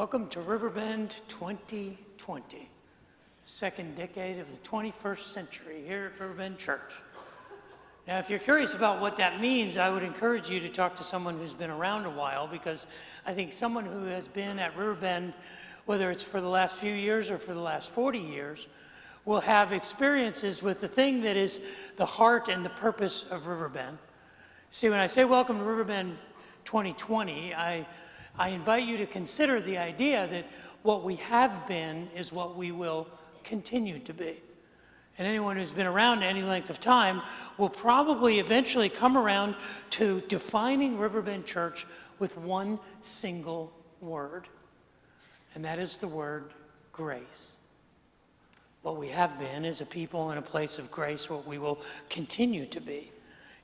Welcome to Riverbend 2020, second decade of the 21st century here at Riverbend Church. Now, if you're curious about what that means, I would encourage you to talk to someone who's been around a while, because I think someone who has been at Riverbend, whether it's for the last few years or for the last 40 years, will have experiences with the thing that is the heart and the purpose of Riverbend. See, when I say welcome to Riverbend 2020, I invite you to consider the idea that what we have been is what we will continue to be. And anyone who's been around any length of time will probably eventually come around to defining Riverbend Church with one single word, and that is the word grace. What we have been is a people and a place of grace. What we will continue to be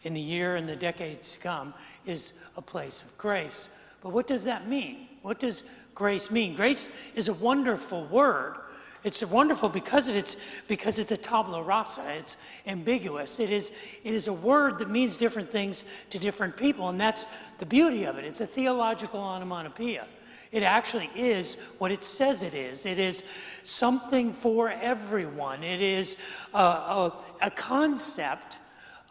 in the year and the decades to come is a place of grace. But what does that mean? What does grace mean? Grace is a wonderful word. It's wonderful because it's a tabula rasa. It's ambiguous. It is a word that means different things to different people, and that's the beauty of it. It's a theological onomatopoeia. It actually is what it says it is. It is something for everyone. It is a concept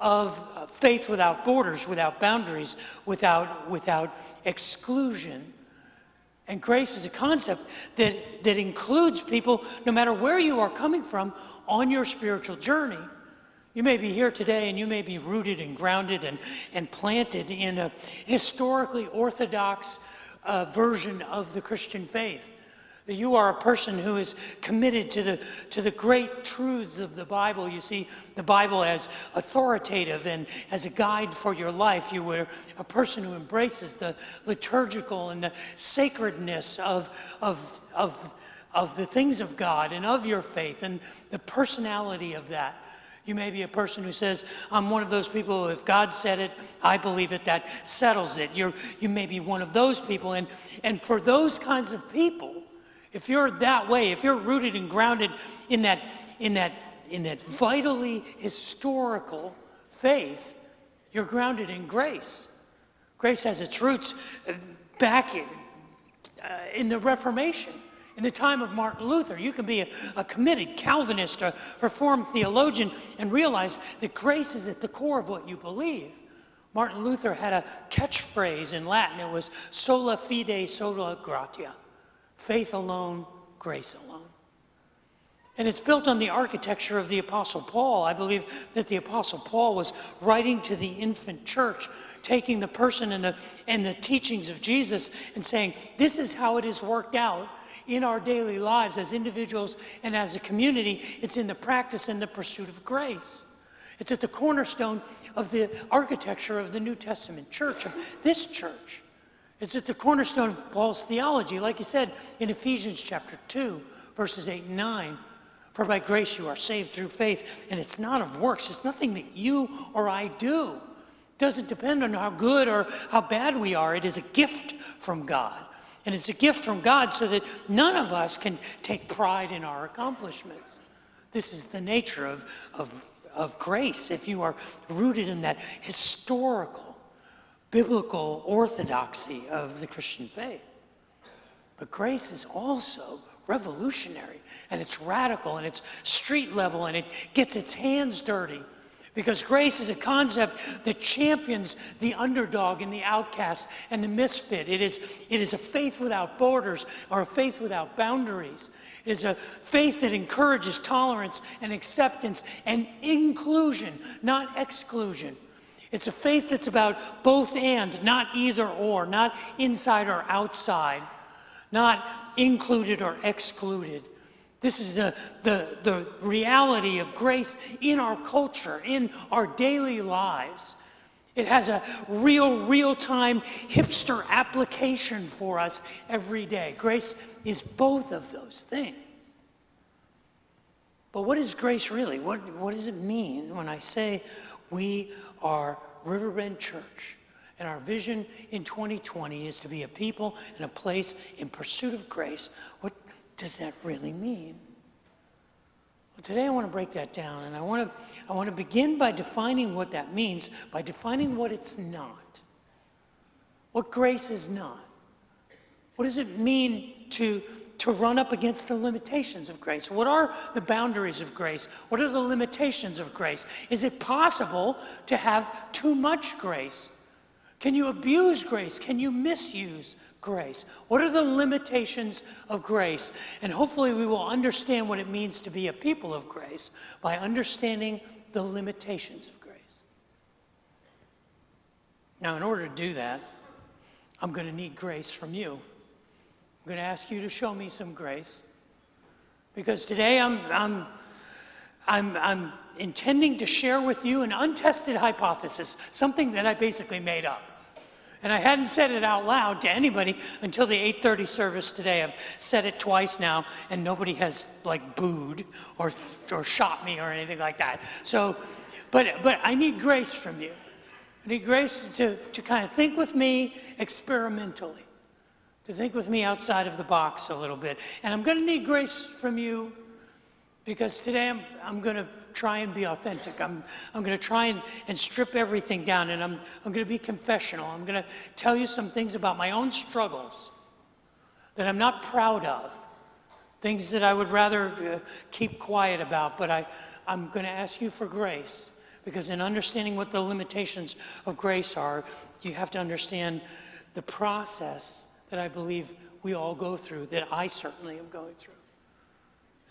of faith without borders, without boundaries, without exclusion. And grace is a concept that includes people no matter where you are coming from on your spiritual journey. You may be here today and you may be rooted and grounded and planted in a historically orthodox version of the Christian faith. You are a person who is committed to the great truths of the Bible. You see the Bible as authoritative and as a guide for your life. You were a person who embraces the liturgical and the sacredness of the things of God and of your faith and the personality of that. You may be a person who says, I'm one of those people, if God said it, I believe it, that settles it. You may be one of those people. And for those kinds of people, if you're that way, if you're rooted and grounded in that vitally historical faith, you're grounded in grace. Grace has its roots back in the Reformation. In the time of Martin Luther, you can be a committed Calvinist, a Reformed theologian, and realize that grace is at the core of what you believe. Martin Luther had a catchphrase in Latin. It was sola fide, sola gratia. Faith alone, grace alone. And it's built on the architecture of the Apostle Paul. I believe that the Apostle Paul was writing to the infant church, taking the person and the teachings of Jesus and saying, this is how it is worked out in our daily lives as individuals and as a community. It's in the practice and the pursuit of grace. It's at the cornerstone of the architecture of the New Testament church, of this church. It's at the cornerstone of Paul's theology, like he said in Ephesians chapter 2, verses 8 and 9. For by grace you are saved through faith, and it's not of works. It's nothing that you or I do. It doesn't depend on how good or how bad we are. It is a gift from God. And it's a gift from God so that none of us can take pride in our accomplishments. This is the nature of grace, if you are rooted in that historical, biblical orthodoxy of the Christian faith. But grace is also revolutionary, and it's radical, and it's street level, and it gets its hands dirty. Because grace is a concept that champions the underdog and the outcast and the misfit. It is a faith without borders, or a faith without boundaries. It is a faith that encourages tolerance and acceptance and inclusion, not exclusion. It's a faith that's about both and, not either or, not inside or outside, not included or excluded. This is the reality of grace in our culture, in our daily lives. It has a real-time hipster application for us every day. Grace is both of those things. But what is grace really? What does it mean when I say we are Riverbend Church, and our vision in 2020 is to be a people and a place in pursuit of grace? What does that really mean? Well, today I want to break that down, and I want to begin by defining what that means, by defining what it's not. What grace is not. What does it mean to run up against the limitations of grace. What are the boundaries of grace? What are the limitations of grace? Is it possible to have too much grace? Can you abuse grace? Can you misuse grace? What are the limitations of grace? And hopefully we will understand what it means to be a people of grace by understanding the limitations of grace. Now, in order to do that, I'm going to need grace from you. I'm going to ask you to show me some grace, because today I'm intending to share with you an untested hypothesis, something that I basically made up. And I hadn't said it out loud to anybody until the 8:30 service today. I've said it twice now, and nobody has like booed or shot me or anything like that. So, but I need grace from you. I need grace to kind of think with me experimentally, to think with me outside of the box a little bit. And I'm going to need grace from you because today I'm going to try and be authentic. I'm going to try and strip everything down, and I'm going to be confessional. I'm going to tell you some things about my own struggles that I'm not proud of, things that I would rather keep quiet about, but I'm going to ask you for grace, because in understanding what the limitations of grace are, you have to understand the process that I believe we all go through, that I certainly am going through.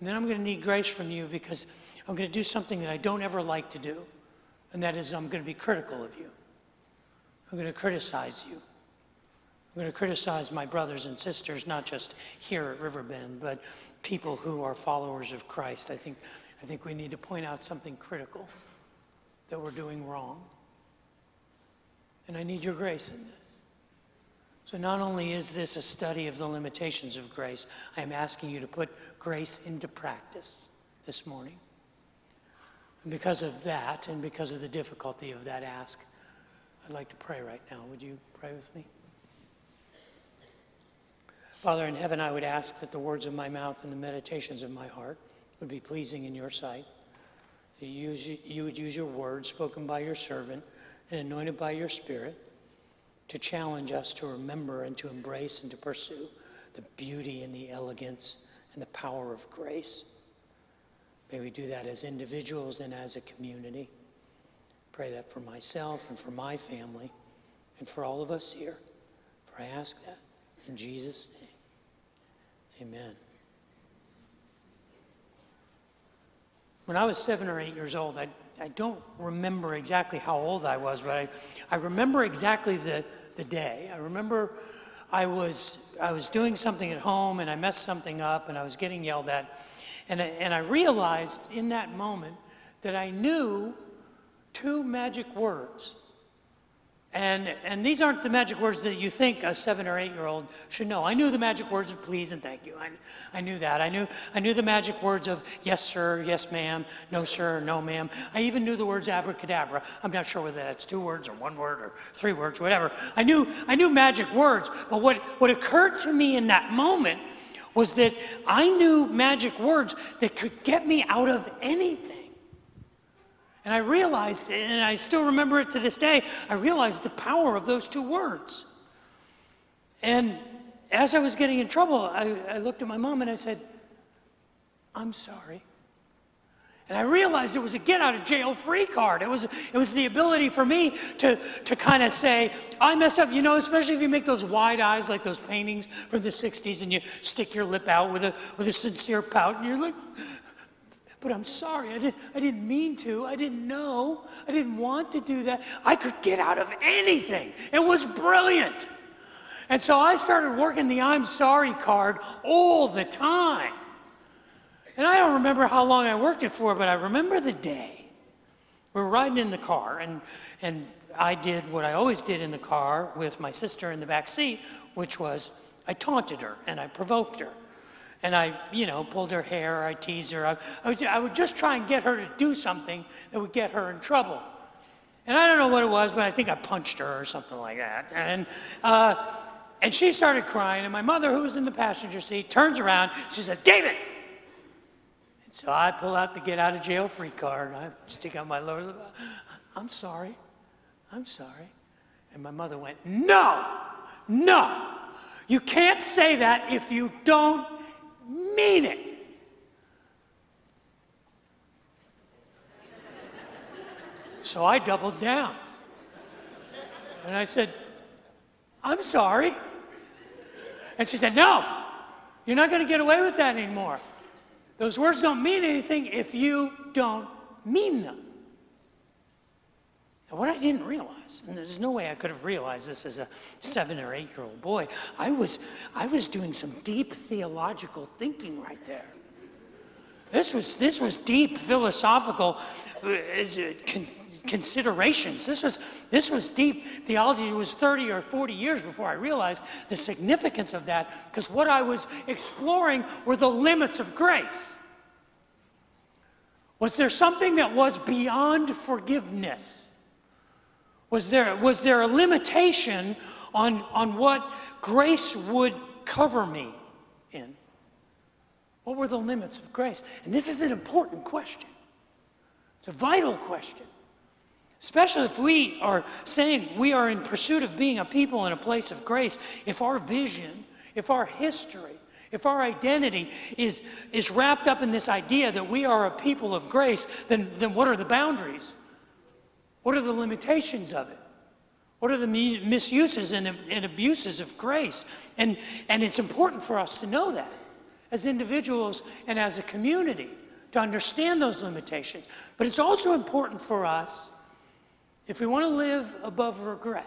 And then I'm going to need grace from you, because I'm going to do something that I don't ever like to do, and that is I'm going to be critical of you. I'm going to criticize you. I'm going to criticize my brothers and sisters, not just here at Riverbend, but people who are followers of Christ. I think we need to point out something critical that we're doing wrong. And I need your grace in this. So not only is this a study of the limitations of grace, I am asking you to put grace into practice this morning. And because of that, and because of the difficulty of that ask, I'd like to pray right now. Would you pray with me? Father in heaven, I would ask that the words of my mouth and the meditations of my heart would be pleasing in your sight. That you would use your words spoken by your servant and anointed by your Spirit to challenge us to remember and to embrace and to pursue the beauty and the elegance and the power of grace. May we do that as individuals and as a community. Pray that for myself and for my family and for all of us here. For I ask that in Jesus' name. Amen. When I was 7 or 8 years old, I don't remember exactly how old I was, but I remember exactly the day. I remember I was doing something at home and I messed something up and I was getting yelled at. And I realized in that moment that I knew 2 magic words. And these aren't the magic words that you think a 7 or 8 year old should know. I knew the magic words of please and thank you. I knew that. I knew the magic words of yes, sir, yes, ma'am, no, sir, no, ma'am. I even knew the words abracadabra. I'm not sure whether that's 2 words or 1 word or 3 words, whatever. I knew magic words. But what occurred to me in that moment was that I knew magic words that could get me out of anything. And I realized, and I still remember it to this day, I realized the power of those 2 words. And as I was getting in trouble, I looked at my mom and I said, I'm sorry. And I realized it was a get out of jail free card. It was the ability for me to kind of say, I messed up, especially if you make those wide eyes like those paintings from the 60s and you stick your lip out with a sincere pout and you're like, but I'm sorry, I didn't mean to, I didn't know, I didn't want to do that. I could get out of anything. It was brilliant. And so I started working the I'm sorry card all the time. And I don't remember how long I worked it for, but I remember the day. We were riding in the car, and I did what I always did in the car with my sister in the back seat, which was I taunted her and I provoked her. And I, pulled her hair, I teased her. I would just try and get her to do something that would get her in trouble. And I don't know what it was, but I think I punched her or something like that. And she started crying, and my mother, who was in the passenger seat, turns around, she said, David! And so I pull out the get out of jail free card, and I stick out my lower lip. I'm sorry. And my mother went, no, You can't say that if you don't mean it. So I doubled down. And I said, I'm sorry. And she said, no, you're not going to get away with that anymore. Those words don't mean anything if you don't mean them. And what I didn't realize, and there's no way I could have realized this as a 7 or 8 year old boy, I was doing some deep theological thinking right there. This was deep philosophical considerations. This was deep theology. It was 30 or 40 years before I realized the significance of that, because what I was exploring were the limits of grace. Was there something that was beyond forgiveness? Was there a limitation on what grace would cover me in? What were the limits of grace? And this is an important question. It's a vital question. Especially if we are saying we are in pursuit of being a people in a place of grace. If our vision, if our history, if our identity is wrapped up in this idea that we are a people of grace, then what are the boundaries? What are the limitations of it? What are the misuses and abuses of grace? And it's important for us to know that as individuals and as a community, to understand those limitations. But it's also important for us, if we want to live above regret.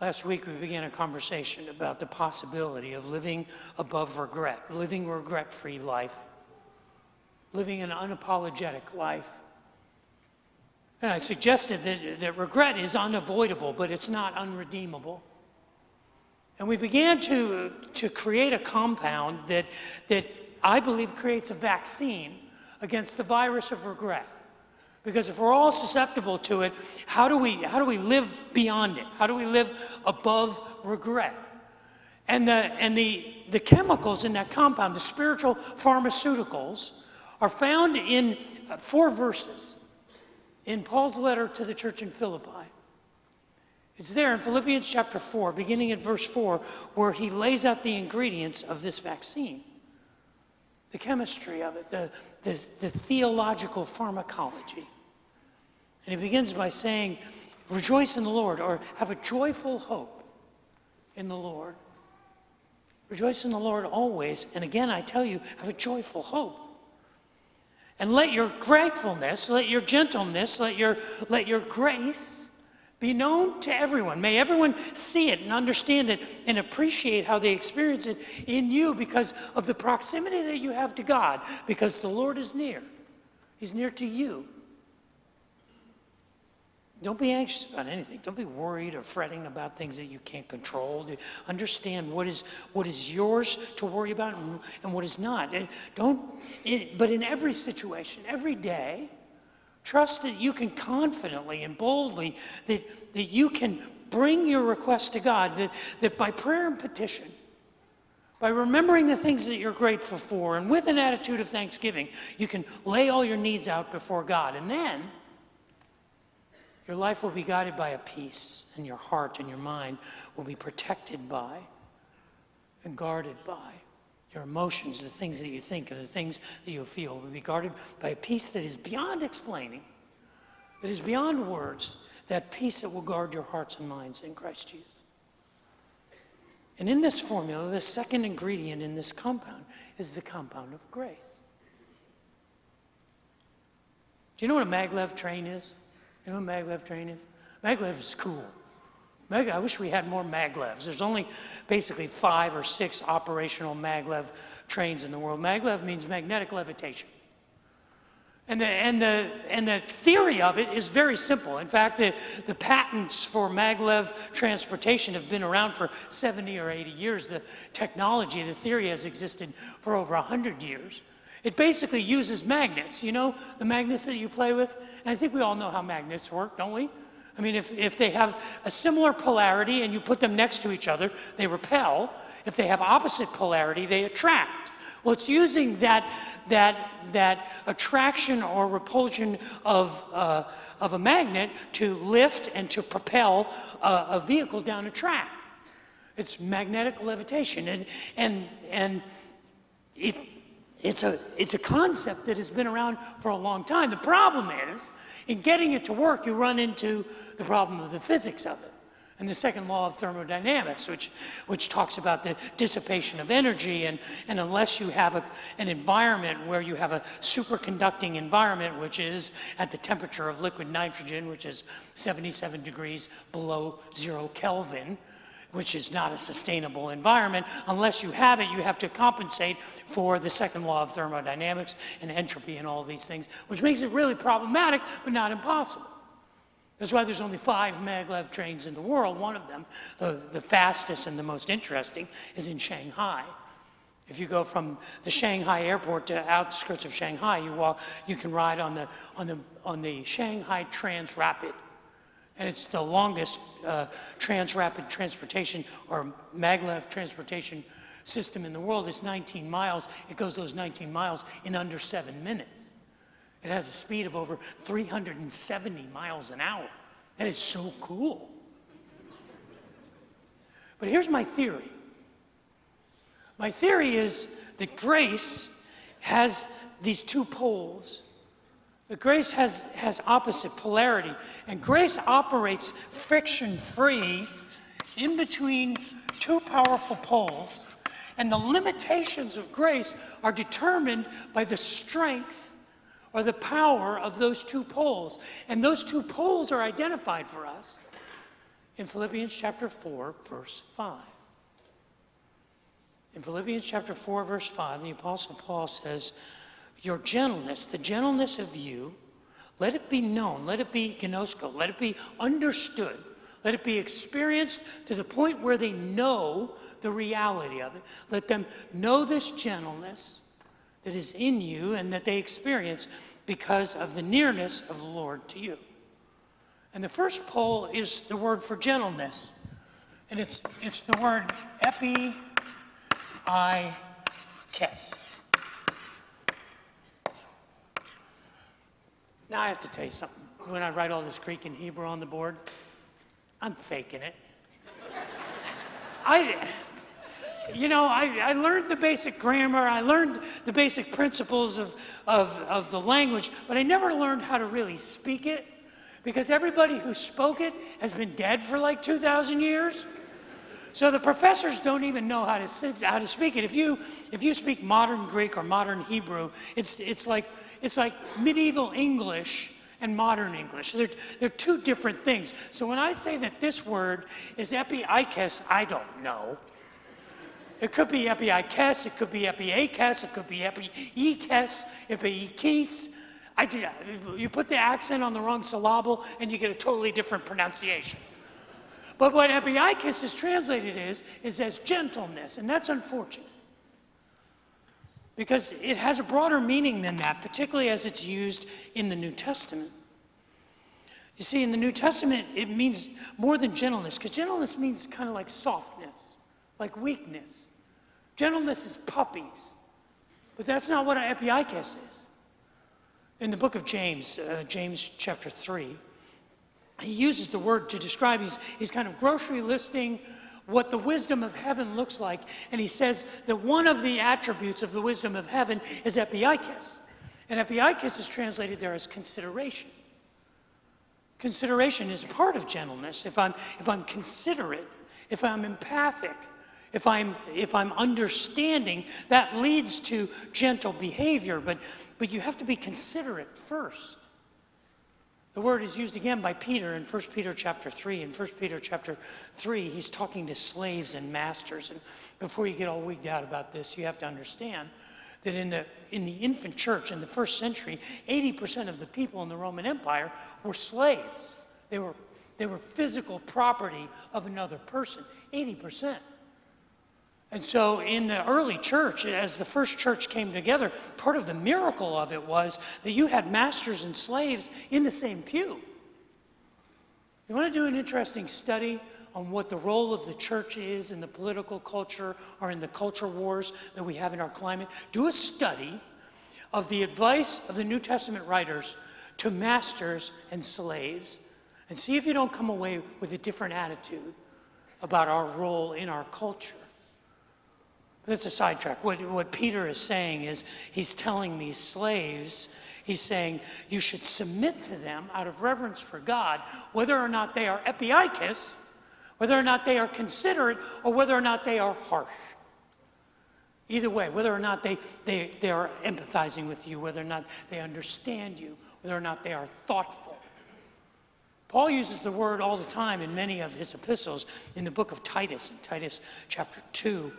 Last week we began a conversation about the possibility of living above regret, living a regret-free life, living an unapologetic life. And I suggested that regret is unavoidable, but it's not unredeemable. And we began to create a compound that I believe creates a vaccine against the virus of regret. Because if we're all susceptible to it, how do we live beyond it? How do we live above regret? And the chemicals in that compound, the spiritual pharmaceuticals, are found in 4 verses in Paul's letter to the church in Philippi. It's there in Philippians chapter 4, beginning at verse 4, where he lays out the ingredients of this vaccine. The chemistry of it, the theological pharmacology. And he begins by saying, rejoice in the Lord, or have a joyful hope in the Lord. Rejoice in the Lord always. And again, I tell you, have a joyful hope. And let your gratefulness, let your gentleness, let your grace be known to everyone. May everyone see it and understand it and appreciate how they experience it in you because of the proximity that you have to God, because the Lord is near. He's near to you. Don't be anxious about anything. Don't be worried or fretting about things that you can't control. Understand what is yours to worry about and what is not. But in every situation, every day, trust that you can confidently and boldly, that you can bring your request to God, that by prayer and petition, by remembering the things that you're grateful for, and with an attitude of thanksgiving, you can lay all your needs out before God. And then your life will be guided by a peace, and your heart and your mind will be protected by and guarded by. Your emotions, the things that you think and the things that you feel will be guarded by a peace that is beyond explaining, that is beyond words, that peace that will guard your hearts and minds in Christ Jesus. And in this formula, the second ingredient in this compound is the compound of grace. Do you know what a maglev train is? You know what a maglev train is? Maglev is cool. I wish we had more maglevs. There's only basically 5 or 6 operational maglev trains in the world. Maglev means magnetic levitation. And the theory of it is very simple. In fact, the patents for maglev transportation have been around for 70 or 80 years. The technology, the theory has existed for over 100 years. It basically uses magnets. You know, the magnets that you play with? And I think we all know how magnets work, don't we? I mean, if they have a similar polarity and you put them next to each other, they repel. If they have opposite polarity, they attract. Well, it's using that attraction or repulsion of a magnet to lift and to propel a vehicle down a track. It's magnetic levitation, and it's a concept that has been around for a long time. The problem is, in getting it to work, you run into the problem of the physics of it. And the second law of thermodynamics, which talks about the dissipation of energy, and unless you have an environment where you have a superconducting environment, which is at the temperature of liquid nitrogen, which is 77 degrees below 0 Kelvin, which is not a sustainable environment, unless you have it, you have to compensate for the second law of thermodynamics and entropy and all of these things, which makes it really problematic, but not impossible. That's why there's only 5 maglev trains in the world. One of them, the fastest and the most interesting, is in Shanghai. If you go from the Shanghai airport to outskirts of Shanghai, you can ride on the Shanghai Transrapid. And it's the longest transrapid transportation or maglev transportation system in the world. It's 19 miles. It goes those 19 miles in under 7 minutes. It has a speed of over 370 miles an hour. That is so cool. But here's my theory. My theory is that grace has these 2 poles. That grace has opposite polarity. And grace operates friction-free in between 2 powerful poles. And the limitations of grace are determined by the strength or the power of those 2 poles. And those 2 poles are identified for us in Philippians chapter 4, verse 5. In Philippians chapter 4, verse 5, the Apostle Paul says, your gentleness, the gentleness of you, let it be known, let it be gnosko, let it be understood, let it be experienced to the point where they know the reality of it. Let them know this gentleness that is in you and that they experience because of the nearness of the Lord to you. And the first pole is the word for gentleness. And it's the word epi-I-kes. Now I have to tell you something. When I write all this Greek and Hebrew on the board, I'm faking it. I learned the basic grammar, I learned the basic principles of the language, but I never learned how to really speak it, because everybody who spoke it has been dead for like 2,000 years. So the professors don't even know how to speak it. If you speak modern Greek or modern Hebrew, it's like medieval English and modern English. They're 2 different things. So when I say that this word is epi-I-kes, I don't know. It could be epi-I-kes, it could be epi-A-kes, it could be epi-E-kes, epi-E-kes. You put the accent on the wrong syllable and you get a totally different pronunciation. But what epi-I-kes is translated is as gentleness, and that's unfortunate. Because it has a broader meaning than that, particularly as it's used in the New Testament. You see, in the New Testament, it means more than gentleness, because gentleness means kind of like softness, like weakness. Gentleness is puppies, but that's not what an epi-I-kes is. In the book of James, James chapter 3, he uses the word to describe, he's kind of grocery listing what the wisdom of heaven looks like, and he says that one of the attributes of the wisdom of heaven is epi-I-kes. And epi-I-kes is translated there as consideration. Consideration is part of gentleness. If I'm considerate, if I'm empathic, if I'm understanding, that leads to gentle behavior, but you have to be considerate first. The word is used again by Peter in 1 Peter chapter 3. In 1 Peter chapter 3, he's talking to slaves and masters. And before you get all wigged out about this, you have to understand that in the infant church in the first century, 80% of the people in the Roman Empire were slaves. They were physical property of another person, 80%. And so in the early church, as the first church came together, part of the miracle of it was that you had masters and slaves in the same pew. You want to do an interesting study on what the role of the church is in the political culture or in the culture wars that we have in our climate? Do a study of the advice of the New Testament writers to masters and slaves and see if you don't come away with a different attitude about our role in our culture. That's a sidetrack. What Peter is saying is he's telling these slaves, he's saying you should submit to them out of reverence for God, whether or not they are epiikos, whether or not they are considerate, or whether or not they are harsh. Either way, whether or not they are empathizing with you, whether or not they understand you, whether or not they are thoughtful. Paul uses the word all the time in many of his epistles. In the book of Titus, in Titus chapter 2,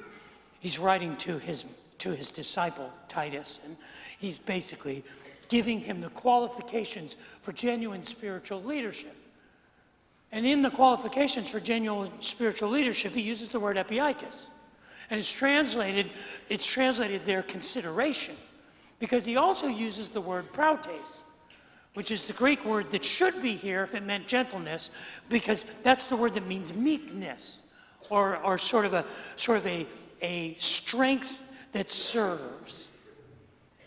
he's writing to his disciple Titus, and he's basically giving him the qualifications for genuine spiritual leadership. And in the qualifications for genuine spiritual leadership, he uses the word epiikos. And it's translated there consideration, because he also uses the word prautes, which is the Greek word that should be here if it meant gentleness, because that's the word that means meekness, or sort of a strength that serves.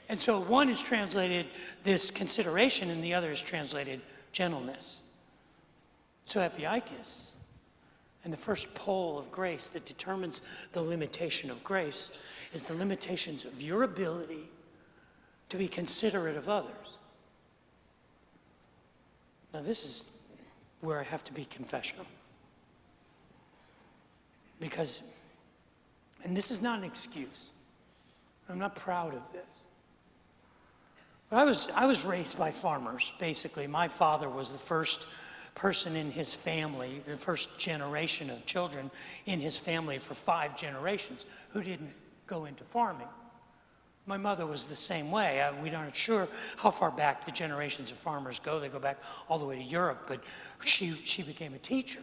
And so one is translated this consideration, and the other is translated gentleness. So epiikos. And the first pole of grace that determines the limitation of grace is the limitations of your ability to be considerate of others. Now this is where I have to be confessional. Because, and this is not an excuse. I'm not proud of this. But I was raised by farmers, basically. My father was the first person in his family, the first generation of children in his family for 5 generations who didn't go into farming. My mother was the same way. We aren't sure how far back the generations of farmers go. They go back all the way to Europe, but she became a teacher.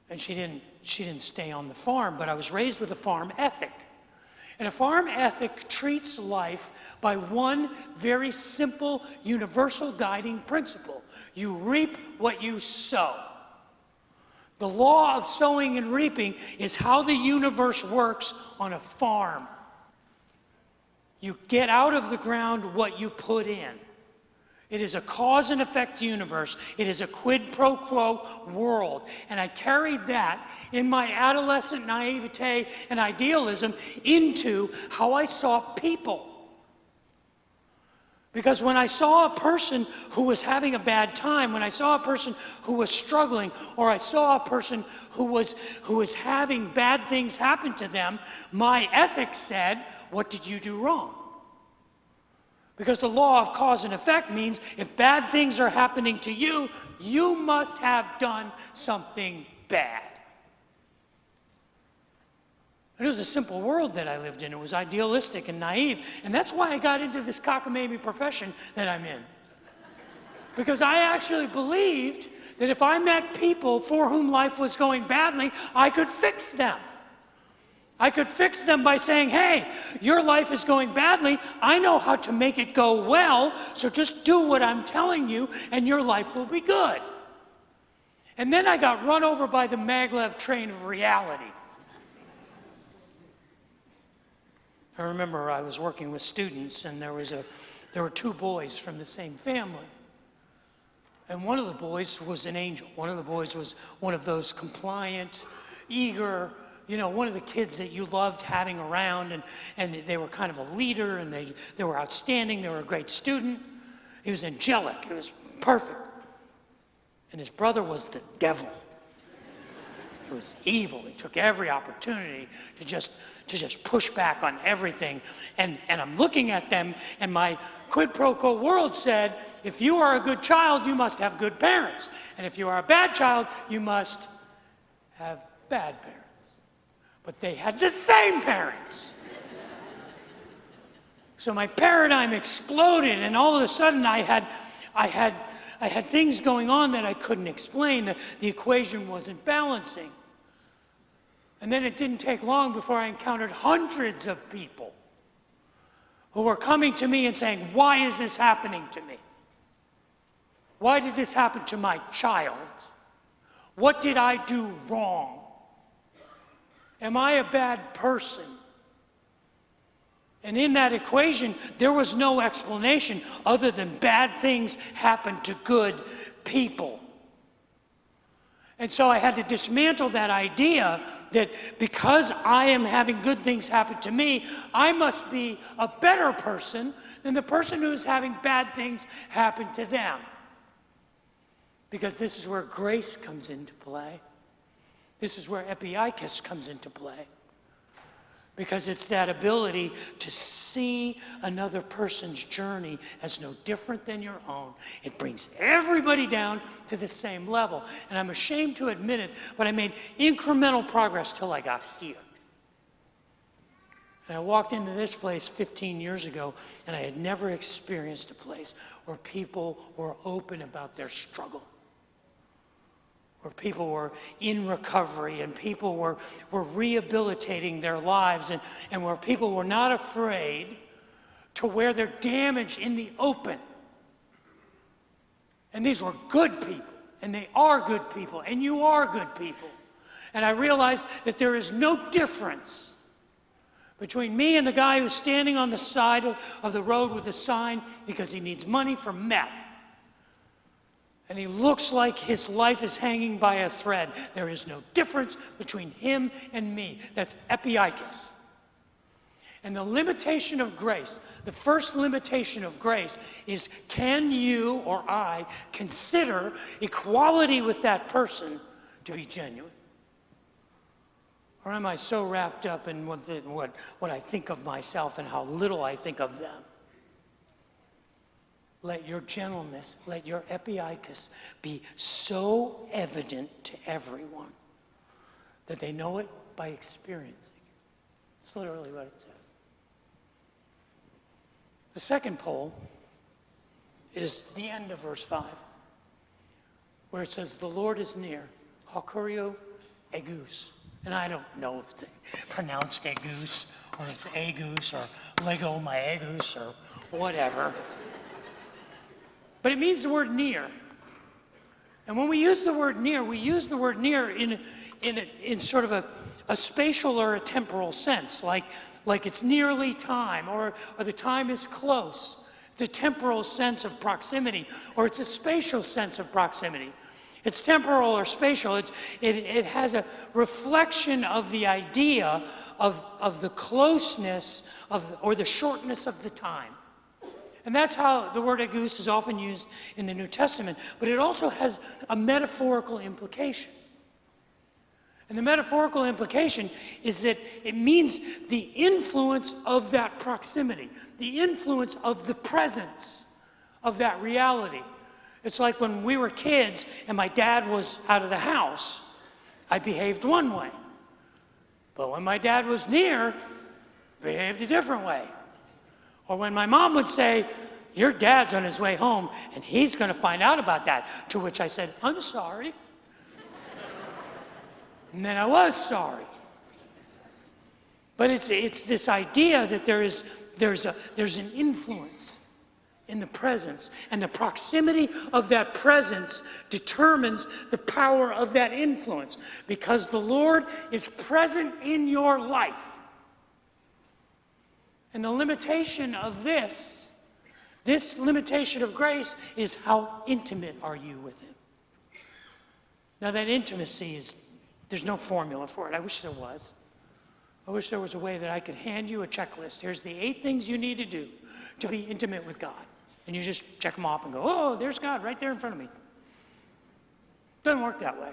And she didn't stay on the farm, but I was raised with a farm ethic. And a farm ethic treats life by one very simple, universal guiding principle. You reap what you sow. The law of sowing and reaping is how the universe works on a farm. You get out of the ground what you put in. It is a cause and effect universe. It is a quid pro quo world. And I carried that in my adolescent naivete and idealism into how I saw people. Because when I saw a person who was having a bad time, when I saw a person who was struggling, or I saw a person who was having bad things happen to them, my ethics said, what did you do wrong? Because the law of cause and effect means if bad things are happening to you, you must have done something bad. It was a simple world that I lived in. It was idealistic and naive. And that's why I got into this cockamamie profession that I'm in. Because I actually believed that if I met people for whom life was going badly, I could fix them. I could fix them by saying, hey, your life is going badly. I know how to make it go well, so just do what I'm telling you, and your life will be good. And then I got run over by the maglev train of reality. I remember I was working with students, and there were 2 boys from the same family. And one of the boys was an angel. One of the boys was one of those compliant, eager, one of the kids that you loved having around, and they were kind of a leader, and they were outstanding. They were a great student. He was angelic. It was perfect. And his brother was the devil. He was evil. He took every opportunity to just push back on everything. And I'm looking at them, and my quid pro quo world said, if you are a good child, you must have good parents. And if you are a bad child, you must have bad parents. But they had the same parents. So my paradigm exploded, and all of a sudden I had things going on that I couldn't explain. The equation wasn't balancing. And then it didn't take long before I encountered hundreds of people who were coming to me and saying, why is this happening to me? Why did this happen to my child? What did I do wrong? Am I a bad person? And in that equation, there was no explanation other than bad things happen to good people. And so I had to dismantle that idea that because I am having good things happen to me, I must be a better person than the person who's having bad things happen to them. Because this is where grace comes into play. This is where epieikos comes into play. Because it's that ability to see another person's journey as no different than your own. It brings everybody down to the same level. And I'm ashamed to admit it, but I made incremental progress till I got here. And I walked into this place 15 years ago, and I had never experienced a place where people were open about their struggle, where people were in recovery and people were rehabilitating their lives, and where people were not afraid to wear their damage in the open. And these were good people, and they are good people, and you are good people. And I realized that there is no difference between me and the guy who's standing on the side of the road with a sign because he needs money for meth. And he looks like his life is hanging by a thread. There is no difference between him and me. That's epieikos. And the limitation of grace, the first limitation of grace is, can you or I consider equality with that person to be genuine? Or am I so wrapped up in what I think of myself and how little I think of them? Let your gentleness, let your epieikos be so evident to everyone that they know it by experiencing. That's literally what it says. The second pole is the end of verse 5, where it says, the Lord is near, hakurio egus. And I don't know if it's pronounced egus, or if it's agus, or Lego my egus, or whatever. But it means the word near. And when we use the word near, we use the word near in sort of a spatial or a temporal sense, like it's nearly time, or the time is close. It's a temporal sense of proximity, or it's a spatial sense of proximity. It's temporal or spatial. It has a reflection of the idea of the closeness or the shortness of the time. And that's how the word egus is often used in the New Testament. But it also has a metaphorical implication. And the metaphorical implication is that it means the influence of that proximity, the influence of the presence of that reality. It's like when we were kids and my dad was out of the house, I behaved one way. But when my dad was near, I behaved a different way. Or when my mom would say, your dad's on his way home and he's going to find out about that, to which I said, I'm sorry. And then I was sorry. But it's this idea that there's an influence in the presence, and the proximity of that presence determines the power of that influence, because the Lord is present in your life. And the limitation of this limitation of grace is, how intimate are you with Him? Now that intimacy there's no formula for it. I wish there was. I wish there was a way that I could hand you a checklist. Here's the 8 things you need to do to be intimate with God. And you just check them off and go, oh, there's God right there in front of me. It doesn't work that way.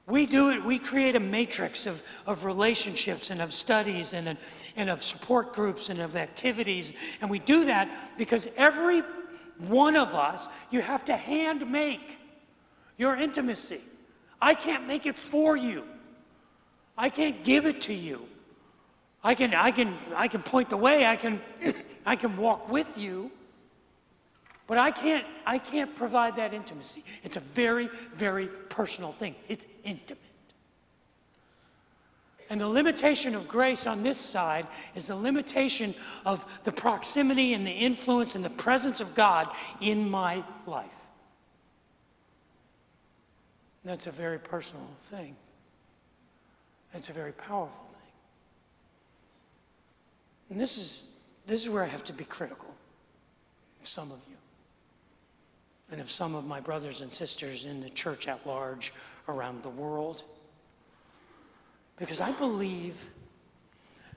We do it, we create a matrix of relationships and of studies and of support groups and of activities. And we do that because every one of us, you have to hand make your intimacy. I can't make it for you. I can't give it to you. I can point the way, I can walk with you. But I can't provide that intimacy. It's a very, very personal thing. It's intimate. And the limitation of grace on this side is the limitation of the proximity and the influence and the presence of God in my life. And that's a very personal thing. It's a very powerful thing. And this is where I have to be critical of some of you. and of some of my brothers and sisters in the church at large around the world. Because I believe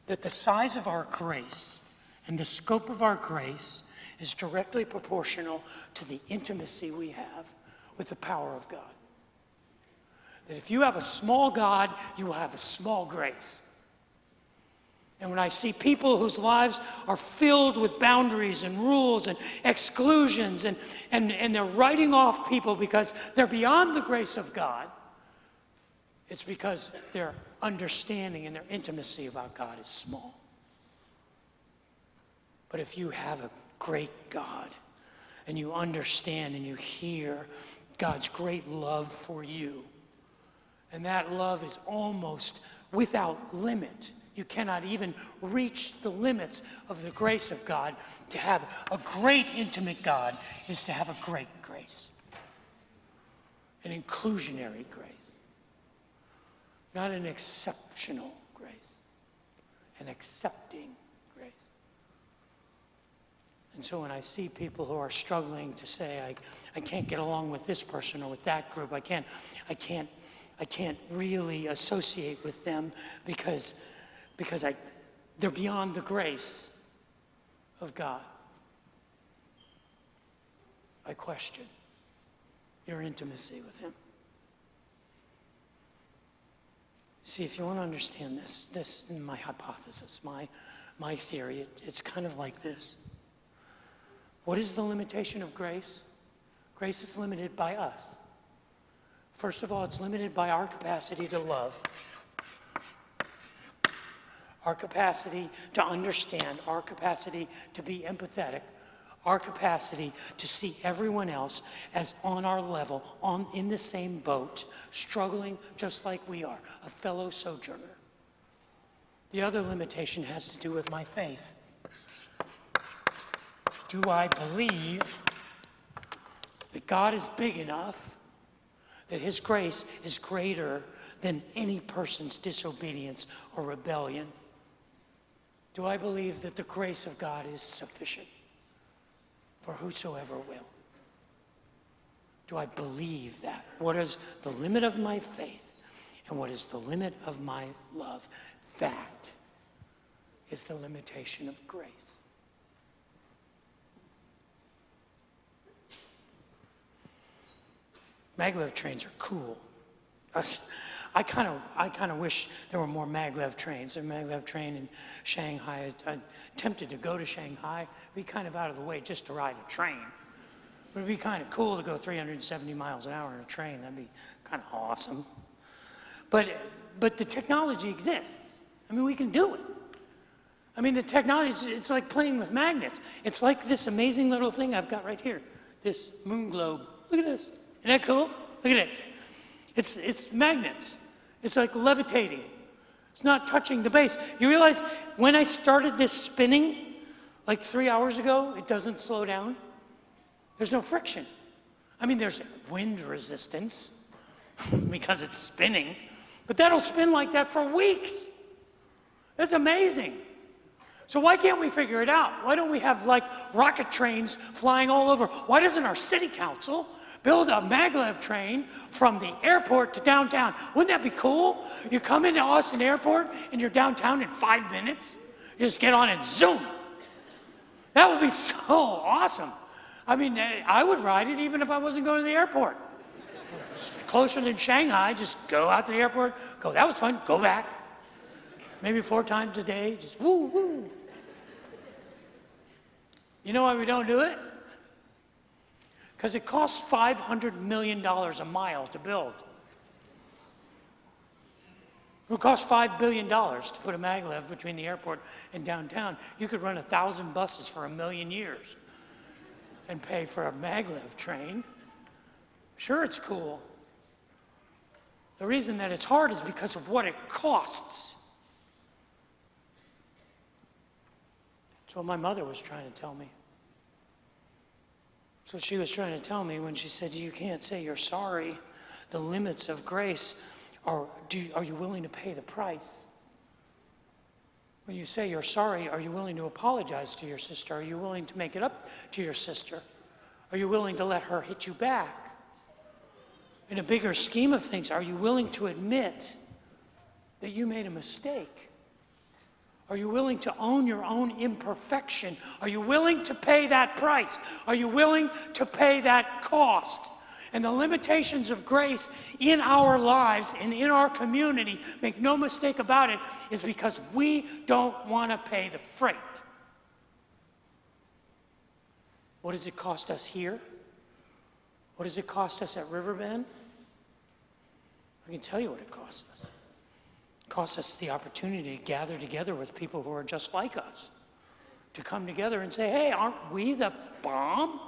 that the size of our grace and the scope of our grace is directly proportional to the intimacy we have with the power of God. That if you have a small God, you will have a small grace. And when I see people whose lives are filled with boundaries and rules and exclusions and they're writing off people because they're beyond the grace of God, it's because their understanding and their intimacy about God is small. But if you have a great God and you understand and you hear God's great love for you, and that love is almost without limit. You cannot even reach the limits of the grace of God. To have a great intimate God is to have a great grace. An inclusionary grace. Not an exceptional grace. An accepting grace. And so when I see people who are struggling to say, I can't get along with this person or with that group, I can't really associate with them because they're beyond the grace of God. I question your intimacy with him. See, if you want to understand this is my hypothesis, my theory, it's kind of like this. What is the limitation of grace? Grace is limited by us. First of all, it's limited by our capacity to love, our capacity to understand, our capacity to be empathetic, our capacity to see everyone else as on our level, in the same boat, struggling just like we are, a fellow sojourner. The other limitation has to do with my faith. Do I believe that God is big enough, that his grace is greater than any person's disobedience or rebellion? Do I believe that the grace of God is sufficient for whosoever will? Do I believe that? What is the limit of my faith and what is the limit of my love? That is the limitation of grace. Maglev trains are cool. I kind of wish there were more maglev trains. There's a maglev train in Shanghai. I'm tempted to go to Shanghai, be kind of out of the way just to ride a train. But it'd be kind of cool to go 370 miles an hour in a train. That'd be kind of awesome. But the technology exists. I mean, we can do it. I mean, the technology, it's like playing with magnets. It's like this amazing little thing I've got right here, this moon globe. Look at this. Isn't that cool? Look at it. It's magnets. It's like levitating. It's not touching the base. You realize when I started this spinning, like 3 hours ago, it doesn't slow down. There's no friction. I mean, there's wind resistance because it's spinning, but that'll spin like that for weeks. That's amazing. So why can't we figure it out? Why don't we have like rocket trains flying all over? Why doesn't our city council build a maglev train from the airport to downtown? Wouldn't that be cool? You come into Austin Airport and you're downtown in 5 minutes. You just get on and zoom. That would be so awesome. I mean, I would ride it even if I wasn't going to the airport. It's closer than Shanghai, just go out to the airport, go, that was fun, go back. Maybe 4 times a day, just woo, woo. You know why we don't do it? Because it costs $500 million a mile to build. It would cost $5 billion to put a maglev between the airport and downtown. You could run 1,000 buses for 1,000,000 years and pay for a maglev train. Sure, it's cool. The reason that it's hard is because of what it costs. That's what my mother was trying to tell me. So she was trying to tell me when she said, you can't say you're sorry. The limits of grace are you willing to pay the price? When you say you're sorry, are you willing to apologize to your sister? Are you willing to make it up to your sister? Are you willing to let her hit you back? In a bigger scheme of things, are you willing to admit that you made a mistake? Are you willing to own your own imperfection? Are you willing to pay that price? Are you willing to pay that cost? And the limitations of grace in our lives and in our community, make no mistake about it, is because we don't want to pay the freight. What does it cost us here? What does it cost us at Riverbend? I can tell you what it costs us. It costs us the opportunity to gather together with people who are just like us, to come together and say, hey, aren't we the bomb?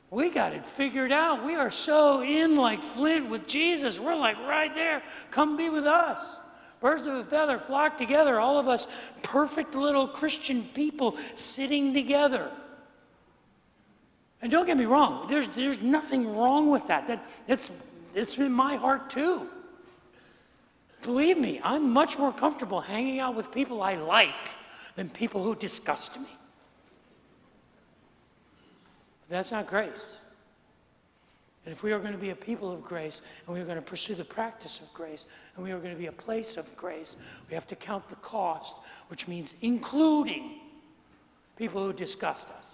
We got it figured out. We are so in like Flint with Jesus. We're like right there. Come be with us. Birds of a feather flock together. All of us perfect little Christian people sitting together. And don't get me wrong. There's nothing wrong with that. It's in my heart too. Believe me, I'm much more comfortable hanging out with people I like than people who disgust me. That's not grace. And if we are going to be a people of grace, and we are going to pursue the practice of grace, and we are going to be a place of grace, we have to count the cost, which means including people who disgust us,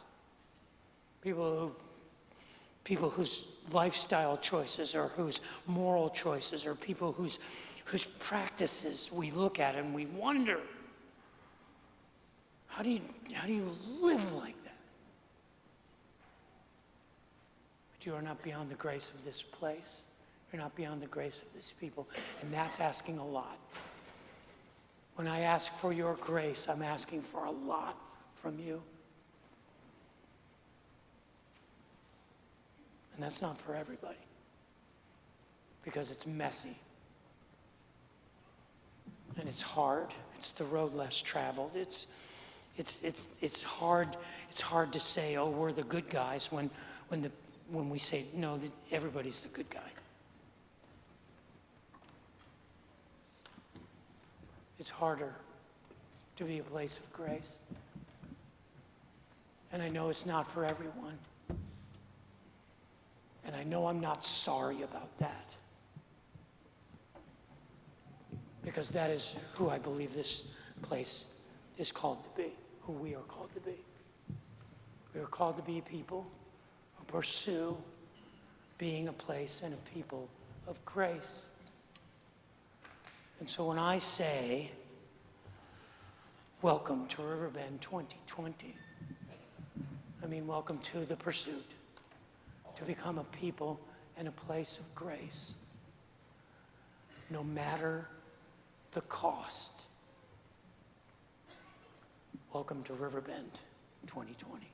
people whose lifestyle choices or whose moral choices or people whose practices we look at and we wonder, how do you live like that? You are not beyond the grace of this place. You're not beyond the grace of these people. And that's asking a lot. When I ask for your grace, I'm asking for a lot from you. And that's not for everybody. Because it's messy. And it's hard. It's the road less traveled. It's hard to say, oh, we're the good guys when we say, no, everybody's the good guy. It's harder to be a place of grace. And I know it's not for everyone. And I know I'm not sorry about that. Because that is who I believe this place is called to be, who we are called to be. We are called to be people who pursue being a place and a people of grace. And so when I say, welcome to Riverbend 2020, I mean welcome to the pursuit, to become a people and a place of grace, no matter the cost. Welcome to Riverbend 2020.